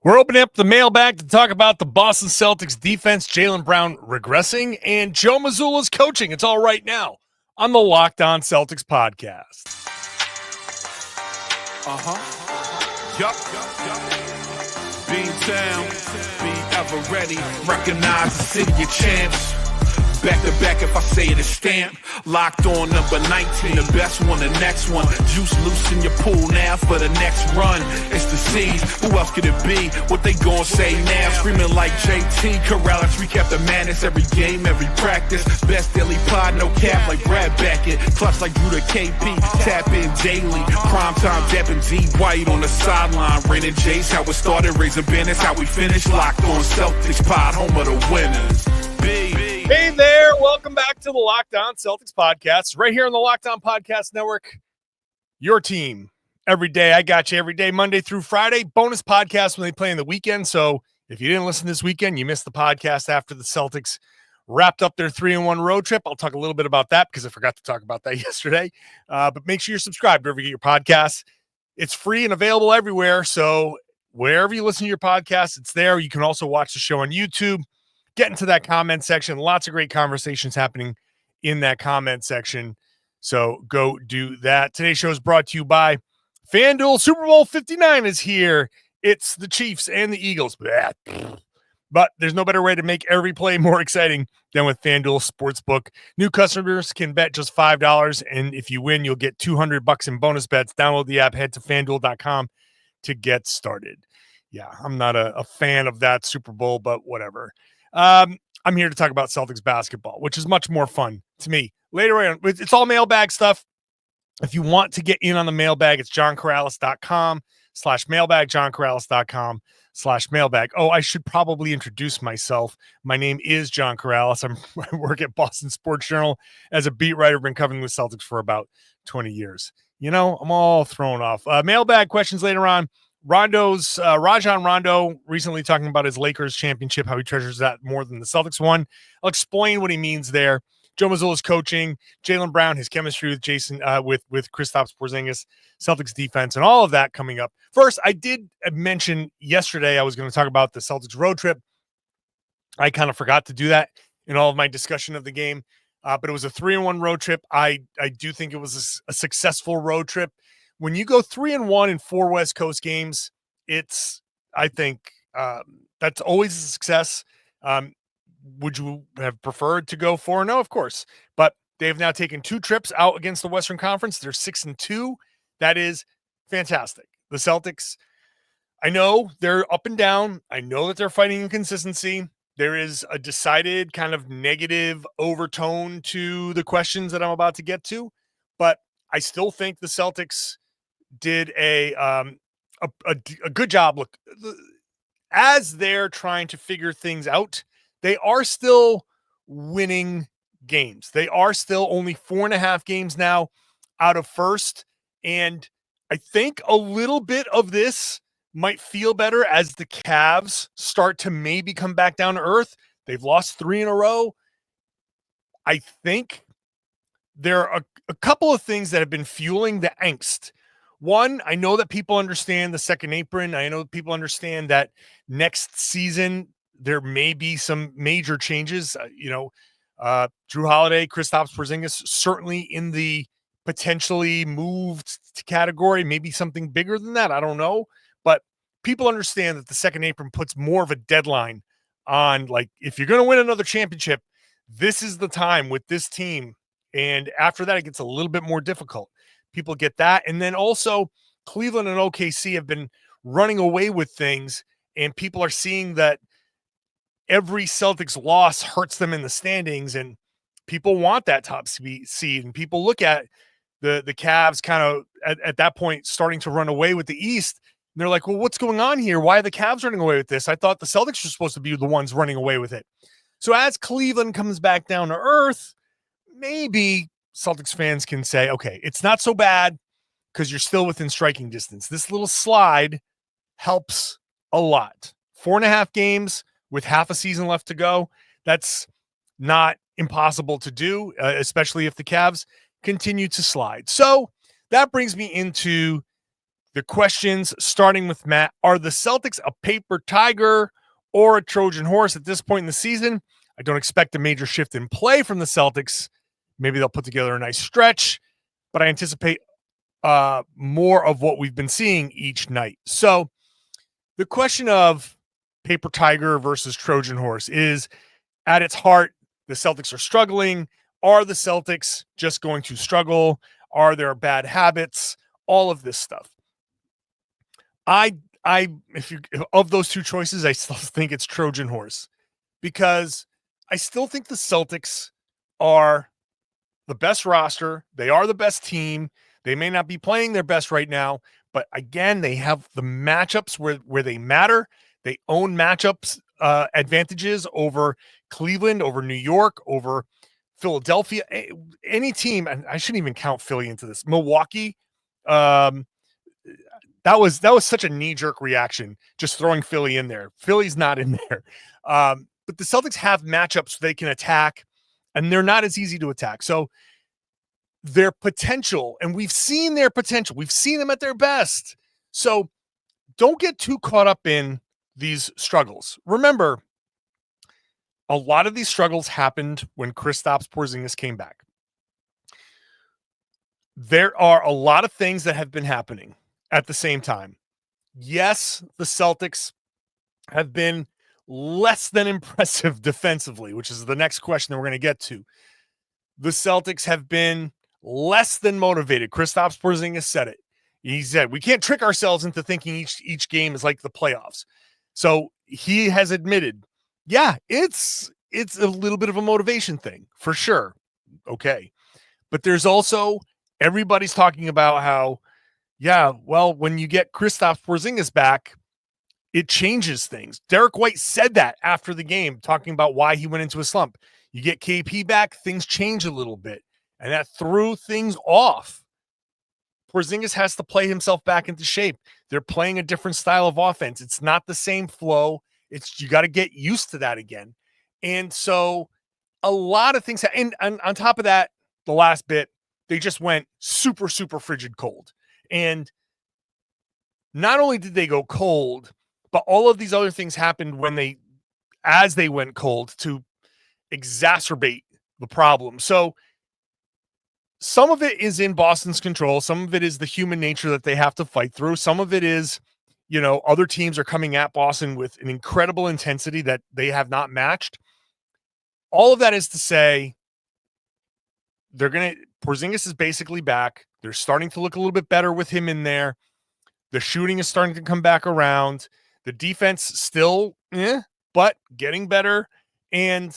We're opening up the mailbag to talk about the Boston Celtics defense, Jaylen Brown regressing, and Joe Mazzulla's coaching. It's all right now on the Locked On Celtics podcast. Yup. Beantown, be ever ready. Recognize the city of champs. Back to back, if I say it, it's stamp. Locked on number 19, the best one, the next one. Juice loose in your pool now for the next run. It's the C's, who else could it be? What they gon' say now? Screaming like JT, Karalis, recap the madness. Every game, every practice. Best daily pod, no cap like Brad Beckett. Clutch like Drew to KP, tap in daily. Prime time, dapping D White on the sideline. Rain and Jace, how it started, raising business, how we finished. Locked on Celtics pod, home of the winners. Hey there, welcome back to the Locked On Celtics podcast, right here on the Locked On Podcast Network. Your team every day. I got you every day, Monday through Friday. Bonus podcast when they play in the weekend. So if you didn't listen this weekend, you missed the podcast after the Celtics wrapped up their 3-1 road trip. I'll talk a little bit about that because I forgot to talk about that yesterday. But make sure you're subscribed wherever you get your podcasts. It's free and available everywhere. So wherever you listen to your podcast, it's there. You can also watch the show on YouTube. Get into that comment section. Lots of great conversations happening in that comment section. So go do that. Today's show is brought to you by FanDuel. Super Bowl 59 is here. It's the Chiefs and the Eagles. But there's no better way to make every play more exciting than with FanDuel Sportsbook. New customers can bet just $5, and if you win, you'll get $200 in bonus bets. Download the app, head to FanDuel.com to get started. Yeah, I'm not a fan of that Super Bowl, but whatever. I'm here to talk about Celtics basketball, which is much more fun to me. Later on, it's all mailbag stuff. If you want to get in on the mailbag, it's johnkaralis.com/mailbag, johnkaralis.com/mailbag. Oh, I should probably introduce myself. My name is John Karalis. I work at Boston Sports Journal as a beat writer. Been covering the Celtics for about 20 years. You know, I'm all thrown off. Mailbag questions later on. Rajon Rondo recently talking about his Lakers championship, how he treasures that more than the Celtics one. I'll explain what he means there. Joe Mazzulla's coaching, Jaylen Brown, his chemistry with Jayson, with Kristaps, Porzingis, Celtics defense, and all of that coming up. First, I did mention yesterday I was going to talk about the Celtics road trip. I kind of forgot to do that in all of my discussion of the game, but it was a 3-1 road trip. I do think it was a successful road trip. When you go 3-1 in 4 West Coast games, I think that's always a success. Would you have preferred to go 4-0? Of course, but they've now taken 2 trips out against the Western Conference. They're 6-2. That is fantastic. The Celtics, I know they're up and down. I know that they're fighting inconsistency. There is a decided kind of negative overtone to the questions that I'm about to get to, but I still think the Celtics did a good job. Look, as they're trying to figure things out, they are still winning games. They are still only 4.5 games now out of first. And I think a little bit of this might feel better as the Cavs start to maybe come back down to earth. They've lost 3 in a row. I think there are a couple of things that have been fueling the angst. One, I know that people understand the second apron. I know people understand that next season there may be some major changes. Drew Holiday, Kristaps, Porzingis, certainly in the potentially moved category, maybe something bigger than that. I don't know. But people understand that the second apron puts more of a deadline on, like, if you're going to win another championship, this is the time with this team. And after that, it gets a little bit more difficult. People get that. And then also Cleveland and OKC have been running away with things, and people are seeing that every Celtics loss hurts them in the standings, and people want that top seed. And people look at the Cavs kind of at that point starting to run away with the East. And they're like, well, what's going on here? Why are the Cavs running away with this? I thought the Celtics were supposed to be the ones running away with it. So as Cleveland comes back down to earth, maybe Celtics fans can say, okay, it's not so bad because you're still within striking distance. This little slide helps a lot. 4.5 games with half a season left to go. That's not impossible to do, especially if the Cavs continue to slide. So that brings me into The questions, starting with Matt, are the Celtics a paper tiger or a Trojan horse at this point in the season? I don't expect a major shift in play from the Celtics. Maybe they'll put together a nice stretch, but I anticipate more of what we've been seeing each night. So the question of paper tiger versus Trojan horse is, at its heart, the Celtics are struggling. Are the Celtics just going to struggle? Are there bad habits? All of this stuff. If you of those two choices, I still think it's Trojan horse, because I still think the Celtics are the best roster. They are the best team. They may not be playing their best right now, but again, they have the matchups where they matter. They own matchups advantages over Cleveland, over New York, over Philadelphia, any team. And I shouldn't even count Philly into this. Milwaukee. That was such a knee-jerk reaction, just throwing Philly in there. Philly's not in there. But the Celtics have matchups they can attack, and they're not as easy to attack. So their potential, and we've seen their potential. We've seen them at their best. So don't get too caught up in these struggles. Remember, a lot of these struggles happened when Kristaps Porzingis came back. There are a lot of things that have been happening at the same time. Yes, the Celtics have been less than impressive defensively, which is the next question that we're going to get to. The Celtics have been less than motivated. Kristaps Porzingis said it. He said, we can't trick ourselves into thinking each game is like the playoffs. So he has admitted, yeah, it's a little bit of a motivation thing for sure. Okay. But there's also, everybody's talking about how, yeah, well, when you get Kristaps Porzingis back, it changes things. Derek White said that after the game, talking about why he went into a slump. You get KP back, things change a little bit, and that threw things off. Porzingis has to play himself back into shape. They're playing a different style of offense. It's not the same flow. You got to get used to that again. And so a lot of things, and on top of that, the last bit, they just went super, super frigid cold. And not only did they go cold, but all of these other things happened as they went cold to exacerbate the problem. So some of it is in Boston's control. Some of it is the human nature that they have to fight through. Some of it is, other teams are coming at Boston with an incredible intensity that they have not matched. All of that is to say, Porzingis is basically back. They're starting to look a little bit better with him in there. The shooting is starting to come back around. The defense still, but getting better and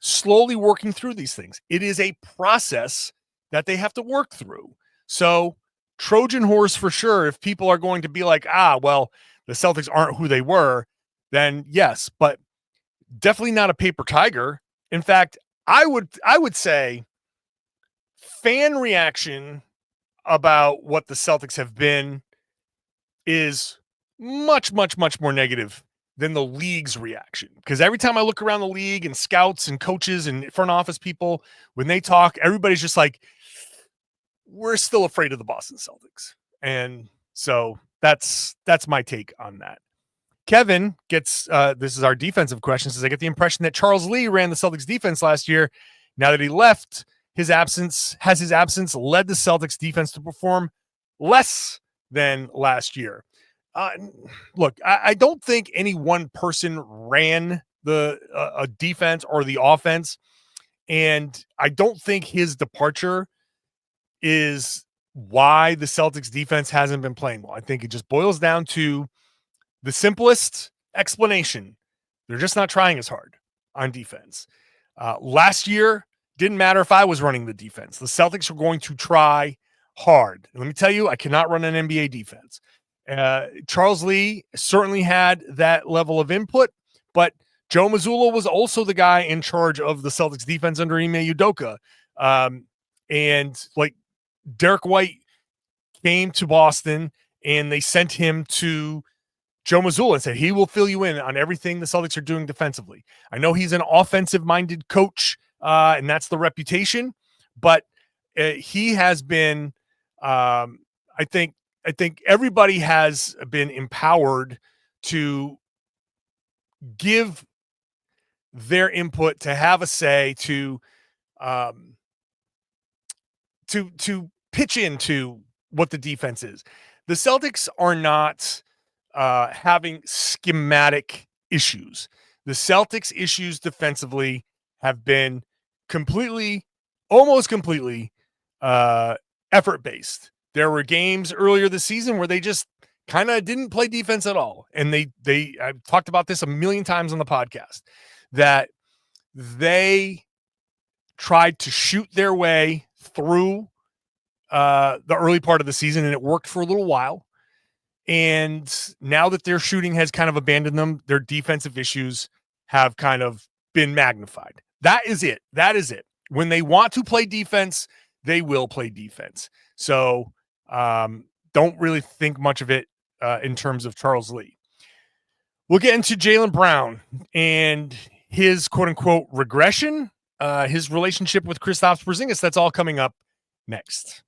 slowly working through these things. It is a process that they have to work through. So Trojan horse for sure. If people are going to be like, well, the Celtics aren't who they were, then yes, but definitely not a paper tiger. In fact, I would say fan reaction about what the Celtics have been is much, much, much more negative than the league's reaction. Because every time I look around the league and scouts and coaches and front office people, when they talk, everybody's just like, we're still afraid of the Boston Celtics. And so that's my take on that. Kevin gets, this is our defensive question, says, I get the impression that Charles Lee ran the Celtics defense last year. Now that he left, his absence led the Celtics defense to perform less than last year. Look, I don't think any one person ran a defense or the offense, and I don't think his departure is why the Celtics defense hasn't been playing well. I think it just boils down to the simplest explanation. They're just not trying as hard on defense. Last year, didn't matter if I was running the defense. The Celtics were going to try hard. And let me tell you, I cannot run an NBA defense. Charles Lee certainly had that level of input, but Joe Mazzulla was also the guy in charge of the Celtics defense under Ime Udoka. And like Derek White came to Boston and they sent him to Joe Mazzulla and said, he will fill you in on everything the Celtics are doing defensively. I know he's an offensive minded coach, and that's the reputation, but he has been, I think, I think everybody has been empowered to give their input, to have a say, um, to pitch into what the defense is. The Celtics are not having schematic issues. The Celtics' issues defensively have been almost completely effort based. There were games earlier this season where they just kind of didn't play defense at all, and I've talked about this a million times on the podcast, that they tried to shoot their way through the early part of the season, and it worked for a little while. And now that their shooting has kind of abandoned them, their defensive issues have kind of been magnified. That is it. When they want to play defense, they will play defense. So don't really think much of it in terms of Charles Lee. We'll get into Jaylen Brown and his quote-unquote regression, his relationship with Kristaps Porzingis. That's all coming up next.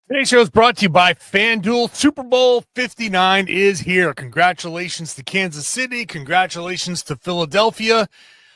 Today's show is brought to you by FanDuel. Super Bowl 59 is here. Congratulations to Kansas City. Congratulations to Philadelphia.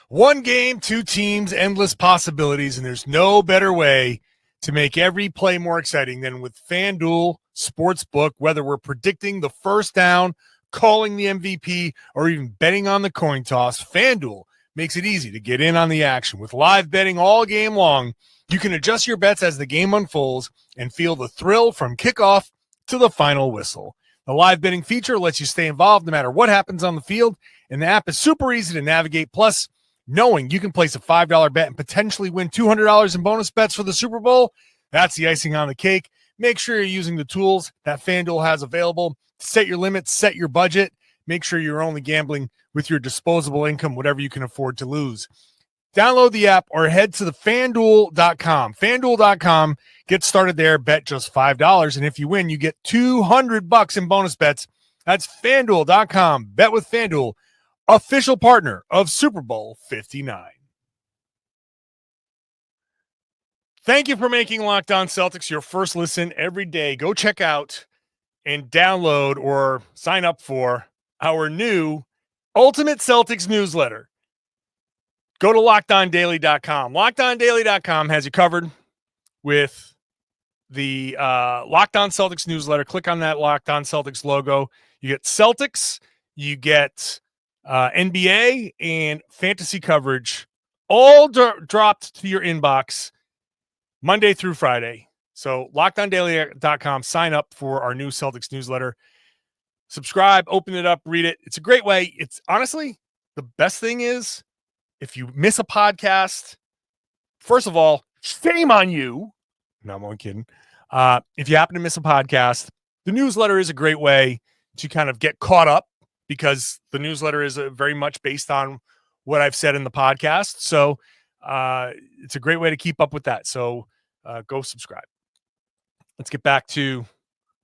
One game, two teams, endless possibilities, and there's no better way to make every play more exciting than with FanDuel Sportsbook. Whether we're predicting the first down, calling the MVP, or even betting on the coin toss, FanDuel makes it easy to get in on the action. With live betting all game long, you can adjust your bets as the game unfolds and feel the thrill from kickoff to the final whistle. The live betting feature lets you stay involved no matter what happens on the field, and the app is super easy to navigate. Plus, knowing you can place a $5 bet and potentially win $200 in bonus bets for the Super Bowl, that's the icing on the cake. Make sure you're using the tools that FanDuel has available. Set your limits, set your budget. Make sure you're only gambling with your disposable income, whatever you can afford to lose. Download the app or head to the FanDuel.com. FanDuel.com. Get started there. Bet just $5. And if you win, you get $200 in bonus bets. That's FanDuel.com. Bet with FanDuel, official partner of Super Bowl 59. Thank you for making Locked On Celtics your first listen every day. Go check out and download or sign up for our new Ultimate Celtics newsletter. Go to LockedOnDaily.com. LockedOnDaily.com has you covered with the Locked On Celtics newsletter. Click on that Locked On Celtics logo. You get Celtics, you get NBA and fantasy coverage, all dropped to your inbox Monday through Friday. So LockedOnDaily.com. Sign up for our new Celtics newsletter. Subscribe, open it up, read it. It's a great way. It's honestly, the best thing is, if you miss a podcast, first of all, shame on you. No, I'm only kidding. If you happen to miss a podcast, the newsletter is a great way to kind of get caught up, because the newsletter is very much based on what I've said in the podcast. So it's a great way to keep up with that. So go subscribe. Let's get back to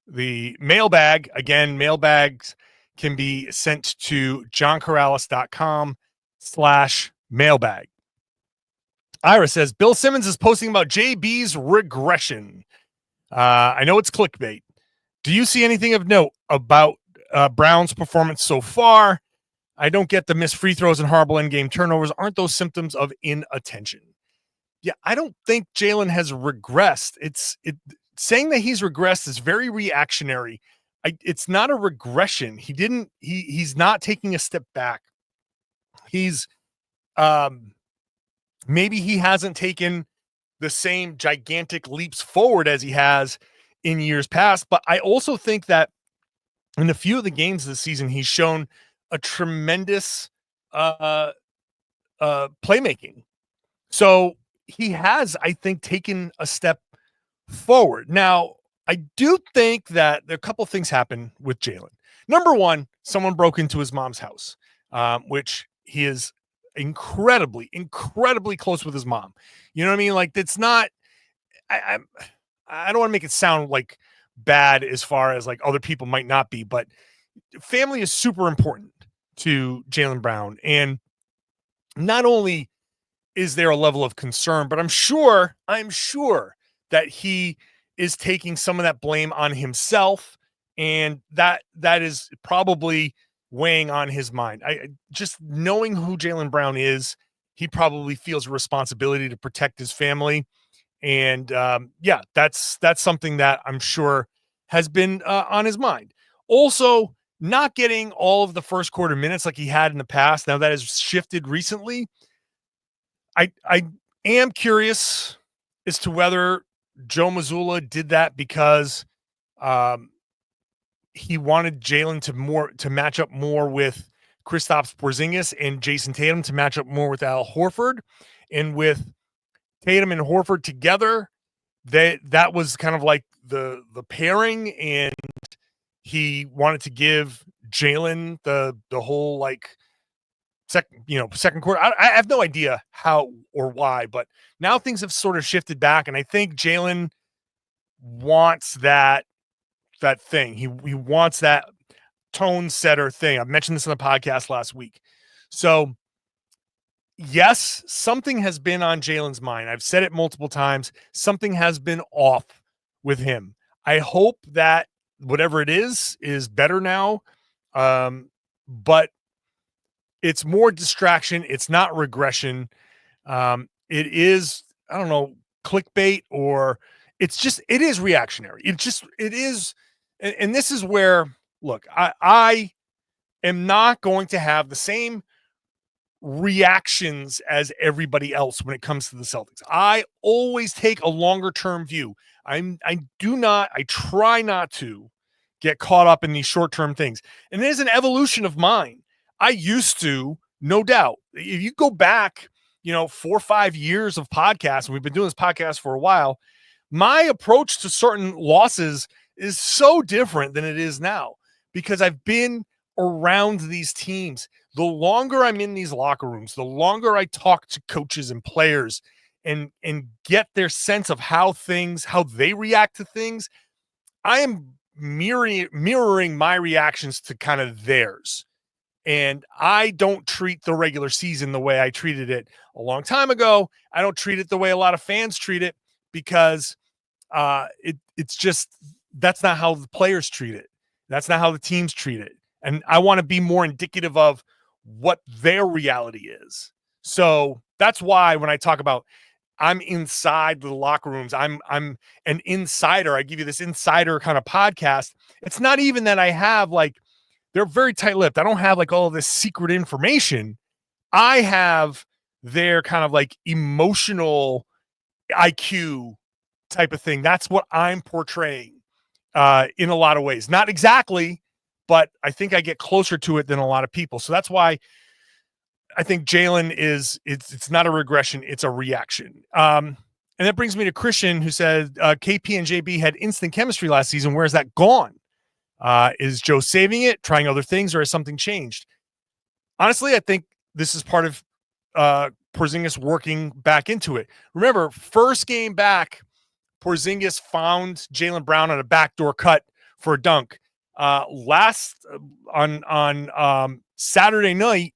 the mailbag. Again, mailbags can be sent to johnkaralis.com/mailbag. Ira says, Bill Simmons is posting about JB's regression. I know it's clickbait. Do you see anything of note about Brown's performance so far? I don't get the missed free throws and horrible endgame turnovers. Aren't those symptoms of inattention? Yeah, I don't think Jaylen has regressed. Saying that he's regressed is very reactionary. It's not a regression. He's not taking a step back. He's maybe he hasn't taken the same gigantic leaps forward as he has in years past, but I also think that in a few of the games this season, he's shown a tremendous playmaking. So he has, I think, taken a step forward. Now, I do think that there are a couple of things happen with Jaylen. Number one, someone broke into his mom's house, which he is incredibly close with his mom. You know what I mean? Like, it's not, I don't want to make it sound like bad as far as like other people might not be, but family is super important to Jaylen Brown. And not only is there a level of concern, but I'm sure that he is taking some of that blame on himself, and that is probably weighing on his mind. I just knowing who Jaylen Brown is, he probably feels a responsibility to protect his family. And yeah, that's something that I'm sure has been on his mind. Also, not getting all of the first quarter minutes like he had in the past. Now that has shifted recently. I am curious as to whether Joe Mazzulla did that because um, he wanted Jaylen to match up more with Kristaps Porzingis and Jayson Tatum to match up more with Al Horford, and with Tatum and Horford together, that was kind of like the pairing, and he wanted to give Jaylen the whole like second quarter. I have no idea how or why, but now things have sort of shifted back, and I think Jaylen wants that thing. He wants that tone setter thing. I mentioned this on the podcast last week. So yes, something has been on Jaylen's mind. I've said it multiple times. Something has been off with him. I hope that whatever it is better now. But it's more distraction. It's not regression. It is, I don't know, clickbait, or it is reactionary. It is. And this is where, look, I am not going to have the same reactions as everybody else when it comes to the Celtics. I always take a longer term view. I try not to get caught up in these short term things. And it is an evolution of mine. I used to, no doubt. If you go back, 4 or 5 years of podcasts, and we've been doing this podcast for a while, my approach to certain losses is so different than it is now because I've been around these teams. The longer I'm in these locker rooms, the longer I talk to coaches and players and get their sense of how they react to things, I am mirroring my reactions to kind of theirs. And I don't treat the regular season the way I treated it a long time ago. I don't treat it the way a lot of fans treat it because it's just, that's not how the players treat it. That's not how the teams treat it. And I want to be more indicative of what their reality is. So that's why when I talk about I'm inside the locker rooms, I'm an insider. I give you this insider kind of podcast. It's not even that I have they're very tight-lipped. I don't have all of this secret information. I have their kind of emotional IQ type of thing. That's what I'm portraying in a lot of ways. Not exactly, but I think I get closer to it than a lot of people. So that's why I think Jaylen it's not a regression, it's a reaction. And that brings me to Christian, who said KP and JB had instant chemistry last season. Where's that gone? Is Joe saving it, trying other things, or has something changed? Honestly, I think this is part of Porzingis working back into it. Remember, first game back, Porzingis found Jaylen Brown on a backdoor cut for a dunk. Last on Saturday night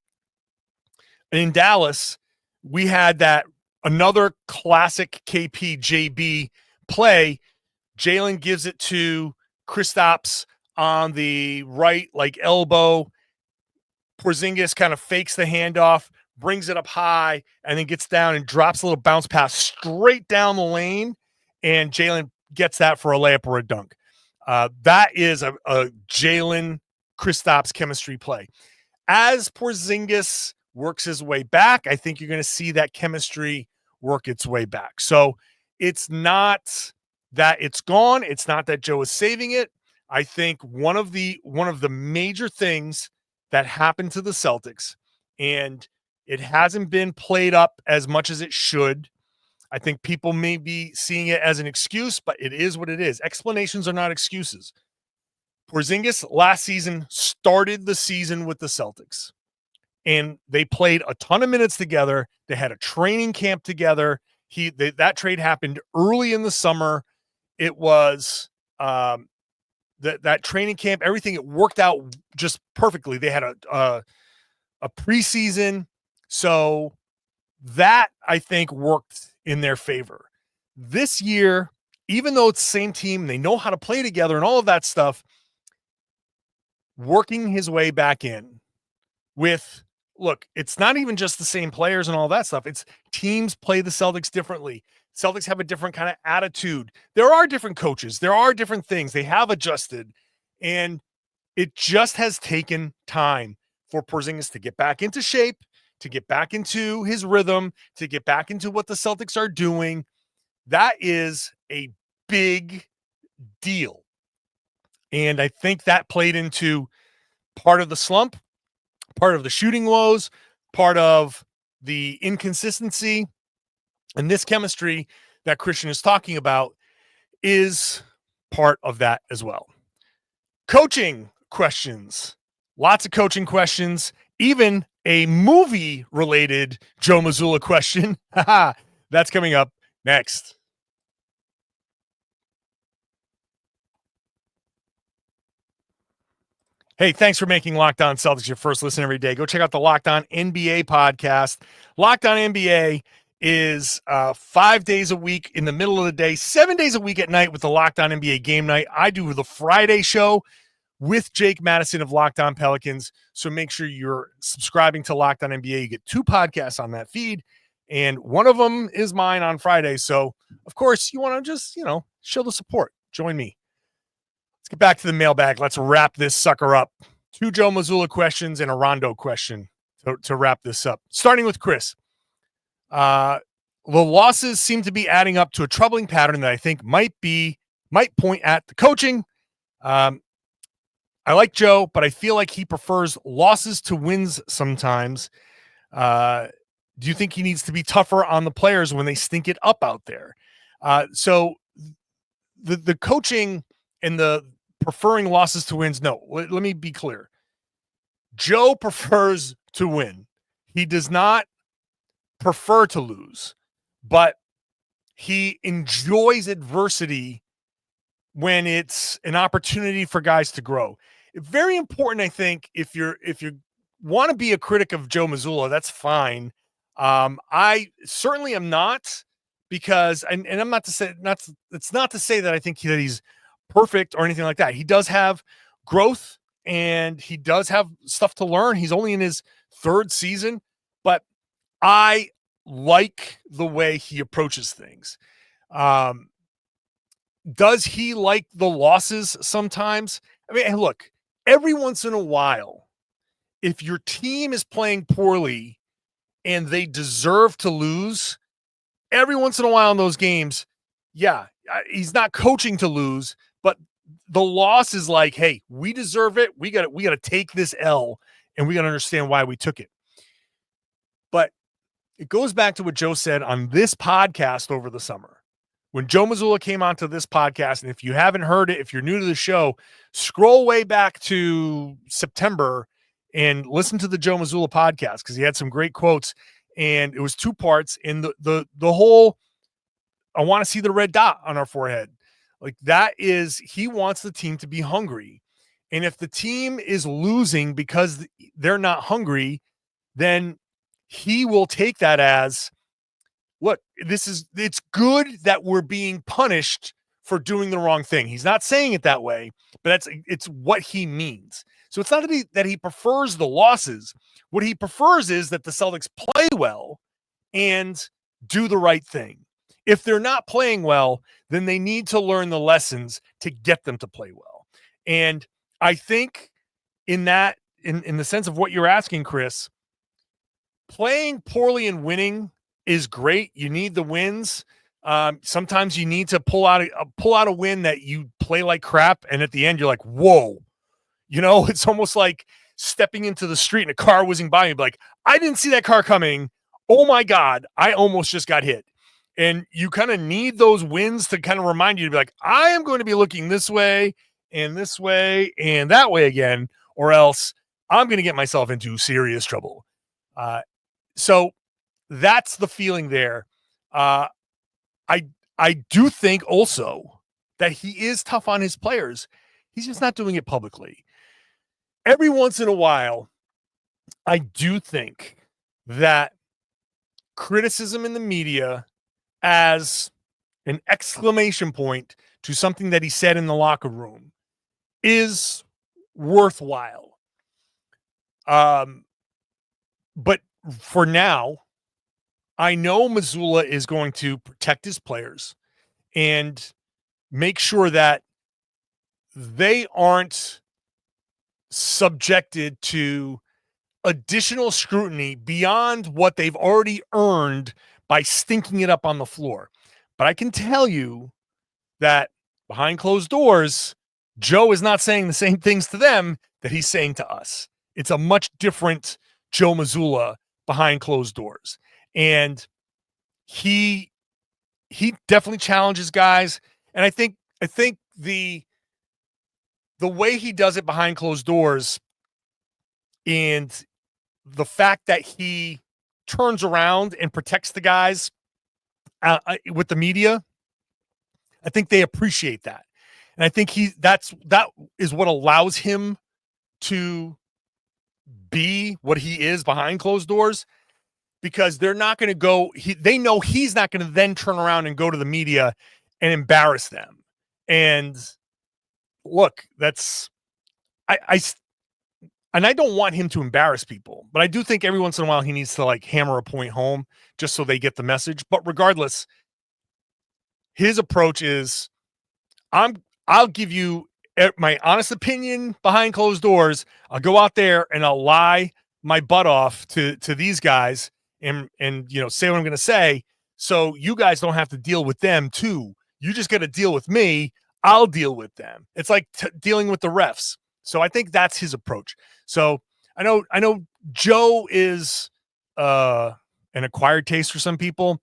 in Dallas, we had that another classic KP JB play. Jaylen gives it to Kristaps on the right, elbow. Porzingis kind of fakes the handoff, brings it up high, and then gets down and drops a little bounce pass straight down the lane. And Jaylen gets that for a layup or a dunk. That is a Jaylen Kristaps chemistry play. As Porzingis works his way back, I think you're going to see that chemistry work its way back. So it's not that it's gone. It's not that Joe is saving it. I think one of the major things that happened to the Celtics, and it hasn't been played up as much as it should. I think people may be seeing it as an excuse, but it is what it is. Explanations are not excuses. Porzingis last season started the season with the Celtics, and they played a ton of minutes together. They had a training camp together. That trade happened early in the summer. It was that training camp, everything, it worked out just perfectly. They had a preseason. So that, I think, worked in their favor. This year, even though it's the same team, they know how to play together and all of that stuff, working his way back in with, look, it's not even just the same players and all that stuff. It's teams play the Celtics differently. Celtics have a different kind of attitude. There are different coaches. There are different things. They have adjusted. And it just has taken time for Porzingis to get back into shape, to get back into his rhythm, to get back into what the Celtics are doing. That is a big deal. And I think that played into part of the slump, part of the shooting woes, part of the inconsistency. And this chemistry that Christian is talking about is part of that as well. Coaching questions, lots of coaching questions, even a movie related Joe Mazzulla question. That's coming up next. Hey, thanks for making Locked On Celtics your first listen every day. Go check out the Locked On NBA podcast. Locked On NBA is 5 days a week in the middle of the day, 7 days a week at night with the Locked On NBA game night. I do the Friday show with Jake Madison of Locked On Pelicans. So make sure you're subscribing to Locked On NBA. You get 2 podcasts on that feed, and one of them is mine on Friday. So, of course, you want to just, show the support. Join me. Let's get back to the mailbag. Let's wrap this sucker up. 2 Joe Mazzulla questions and a Rondo question to wrap this up. Starting with Chris. The losses seem to be adding up to a troubling pattern that I think might point at the coaching. I like Joe, but I feel like he prefers losses to wins sometimes. Do you think he needs to be tougher on the players when they stink it up out there? So the coaching and the preferring losses to wins, no, let me be clear. Joe prefers to win. He does not prefer to lose, but he enjoys adversity when it's an opportunity for guys to grow. Very important, I think, if you want to be a critic of Joe Mazzulla, that's fine. I certainly am not, because and I'm not to say it's not to say that I think that he's perfect or anything like that. He does have growth and he does have stuff to learn. He's only in his 3rd season, but I like the way he approaches things. Does he like the losses sometimes? I mean, look, every once in a while, if your team is playing poorly and they deserve to lose, every once in a while in those games, yeah, he's not coaching to lose, but the loss is like, hey, we deserve it. We got to take this L, and we got to understand why we took it. But it goes back to what Joe said on this podcast over the summer. When Joe Mazzulla came onto this podcast, and if you haven't heard it, if you're new to the show, scroll way back to September and listen to the Joe Mazzulla podcast, because he had some great quotes, and it was 2 parts. And the whole, I want to see the red dot on our forehead. Like, that is, he wants the team to be hungry. And if the team is losing because they're not hungry, then he will take that as, look, it's good that we're being punished for doing the wrong thing. He's not saying it that way, but it's what he means. So it's not that he prefers the losses. What he prefers is that the Celtics play well and do the right thing. If they're not playing well, then they need to learn the lessons to get them to play well. And I think in that, in the sense of what you're asking, Chris, playing poorly and winning is great. You need the wins. Sometimes you need to pull out a win that you play like crap, and at the end you're like, whoa. It's almost like stepping into the street and a car whizzing by you, like, I didn't see that car coming. Oh my God, I almost just got hit. And you kind of need those wins to kind of remind you to be like, I am going to be looking this way and that way again, or else I'm going to get myself into serious trouble. So that's the feeling there. I do think also that he is tough on his players. He's just not doing it publicly. Every once in a while, I do think that criticism in the media, as an exclamation point to something that he said in the locker room is worthwhile. But for now, I know Mazzulla is going to protect his players and make sure that they aren't subjected to additional scrutiny beyond what they've already earned by stinking it up on the floor. But I can tell you that behind closed doors, Joe is not saying the same things to them that he's saying to us. It's a much different Joe Mazzulla behind closed doors. And he definitely challenges guys. And I think the way he does it behind closed doors and the fact that he turns around and protects the guys with the media, I think they appreciate that. And I think that is what allows him to be what he is behind closed doors, because they're not going to go, they know he's not going to then turn around and go to the media and embarrass them. And look, and I don't want him to embarrass people, but I do think every once in a while he needs to like hammer a point home just so they get the message. But regardless, his approach is, I'll give you my honest opinion behind closed doors. I'll go out there and I'll lie my butt off to these guys and say what I'm going to say. So you guys don't have to deal with them too. You just got to deal with me. I'll deal with them. It's like dealing with the refs. So I think that's his approach. So I know Joe is an acquired taste for some people.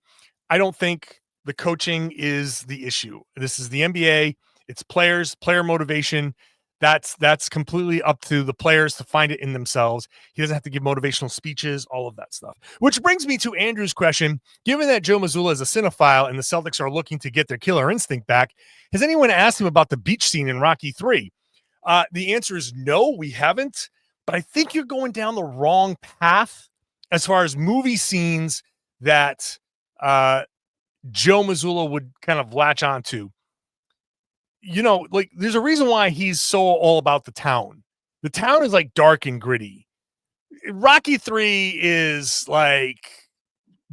I don't think the coaching is the issue. This is the NBA. It's player motivation. That's completely up to the players to find it in themselves. He doesn't have to give motivational speeches, all of that stuff. Which brings me to Andrew's question. Given that Joe Mazzulla is a cinephile and the Celtics are looking to get their killer instinct back, has anyone asked him about the beach scene in Rocky III? The answer is no, we haven't. But I think you're going down the wrong path as far as movie scenes that Joe Mazzulla would kind of latch onto. Like there's a reason why he's so all about the town. The town is like dark and gritty. Rocky 3 is like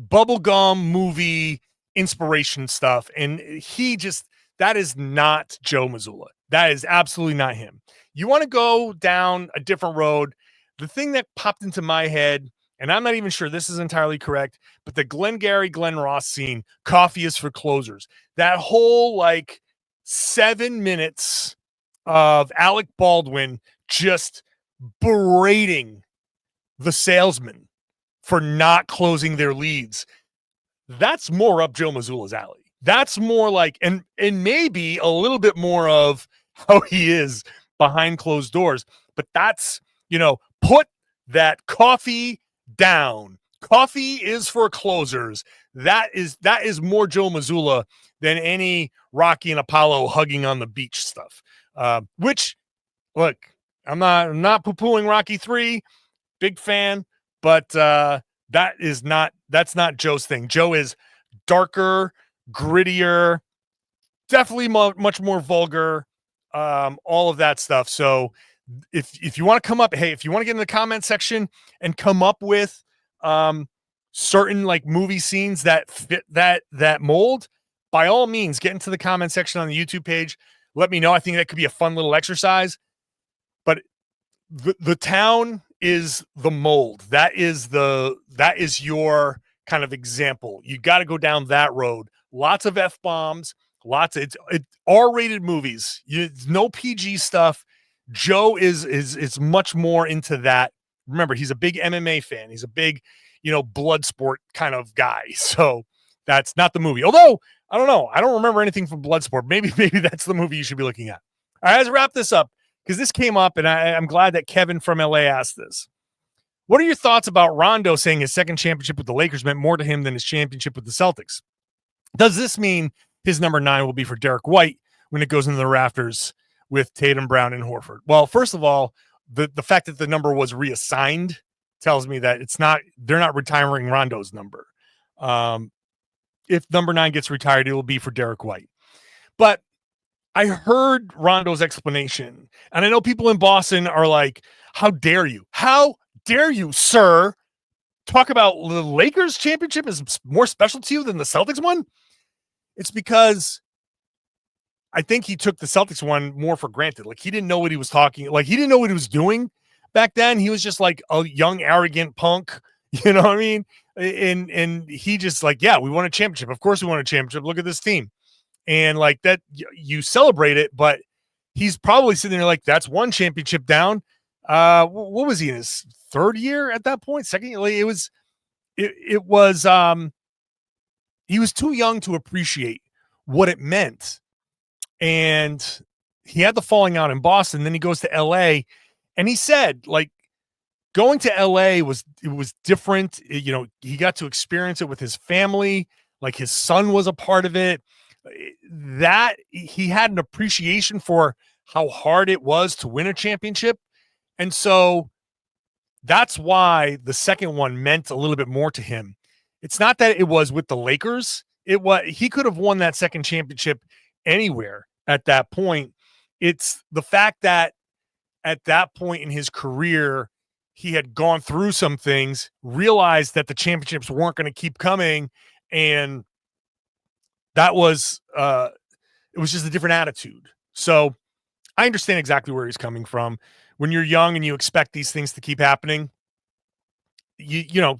bubblegum movie inspiration stuff. And that is not Joe Mazzulla. That is absolutely not him. You want to go down a different road. The thing that popped into my head, and I'm not even sure this is entirely correct, but the Glengarry Glen Ross scene, Coffee is for Closers. That whole like 7 minutes of Alec Baldwin just berating the salesman for not closing their leads. That's more up Joe Mazzulla's alley. That's more like, and maybe a little bit more of how he is behind closed doors. But that's, put that coffee down. Coffee is for closers. That is more Joe Mazzulla than any Rocky and Apollo hugging on the beach stuff. Which, look, I'm not poo-pooing Rocky 3, big fan, but that's not Joe's thing. Joe is darker, grittier, definitely much more vulgar, all of that stuff. So if you want to come up, if you want to get in the comment section and come up with certain like movie scenes that fit that mold, by all means, get into the comment section on the YouTube page. Let me know. I think that could be a fun little exercise. But the town is the mold. That is your kind of example. You got to go down that road. Lots of F-bombs, it's R-rated movies. No PG stuff. Joe is much more into that. Remember, he's a big MMA fan. He's a big, blood sport kind of guy. So that's not the movie. Although, I don't know. I don't remember anything from Bloodsport. Maybe that's the movie you should be looking at. All right, let's wrap this up because this came up, and I'm glad that Kevin from LA asked this. What are your thoughts about Rondo saying his second championship with the Lakers meant more to him than his championship with the Celtics? Does this mean his number 9 will be for Derek White when it goes into the rafters with Tatum, Brown, and Horford? Well, first of all, the fact that the number was reassigned tells me that they're not retiring Rondo's number. if number 9 gets retired, it will be for Derek White. But I heard Rondo's explanation, and I know people in Boston are like, how dare you? How dare you, sir, talk about the Lakers championship is more special to you than the Celtics one? It's because I think he took the Celtics one more for granted. Like, he didn't know what he was talking. Like, he didn't know what he was doing back then. He was just like a young, arrogant punk. You know what I mean? And he just like, yeah, we won a championship. Of course we won a championship. Look at this team. And like that, you celebrate it, but he's probably sitting there like, that's one championship down. What was he in his third year at that point? Second year? Like, he was too young to appreciate what it meant. And he had the falling out in Boston. Then he goes to LA, and he said, like, going to LA was different. He got to experience it with his family. Like, his son was a part of it. That he had an appreciation for how hard it was to win a championship. And so that's why the second one meant a little bit more to him. It's not that it was with the Lakers. He could have won that second championship anywhere at that point. It's the fact that at that point in his career, he had gone through some things, realized that the championships weren't going to keep coming, and that was it was just a different attitude. So I understand exactly where he's coming from. When you're young and you expect these things to keep happening, you're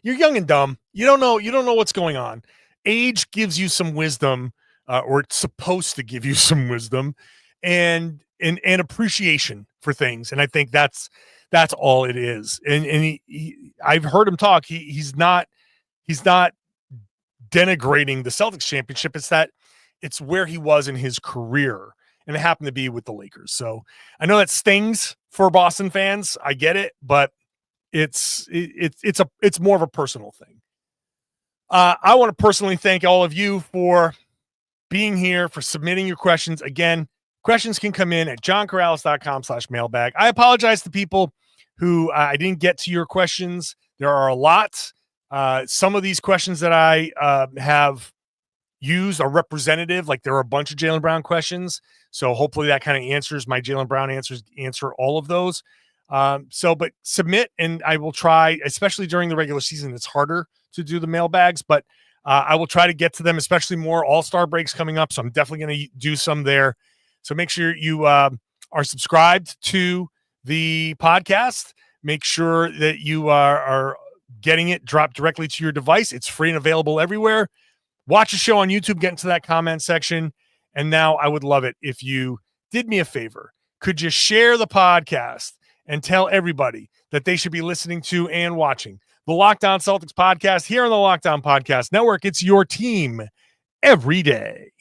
young and dumb. You don't know what's going on. Age gives you some wisdom, or it's supposed to give you some wisdom and appreciation for things. And I think that's all it is. And I've heard him talk. He's not denigrating the Celtics championship. It's that it's where he was in his career, and it happened to be with the Lakers. So I know that stings for Boston fans. I get it, but it's more of a personal thing. I want to personally thank all of you for being here, for submitting your questions. Again, questions can come in at johnkaralis.com/mailbag. I apologize to people who I didn't get to your questions. There are a lot. Some of these questions that I have used are representative. Like, there are a bunch of Jaylen Brown questions. So hopefully that kind of answers my Jaylen Brown answer all of those. But submit, and I will try, especially during the regular season. It's harder to do the mailbags, but I will try to get to them, especially more All-Star breaks coming up. So I'm definitely going to do some there. So make sure you are subscribed to the podcast. Make sure that you are getting it dropped directly to your device. It's free and available everywhere. Watch the show on YouTube, get into that comment section. And now I would love it if you did me a favor. Could you share the podcast and tell everybody that they should be listening to and watching the Locked On Celtics podcast here on the Locked On Podcast Network? It's your team every day.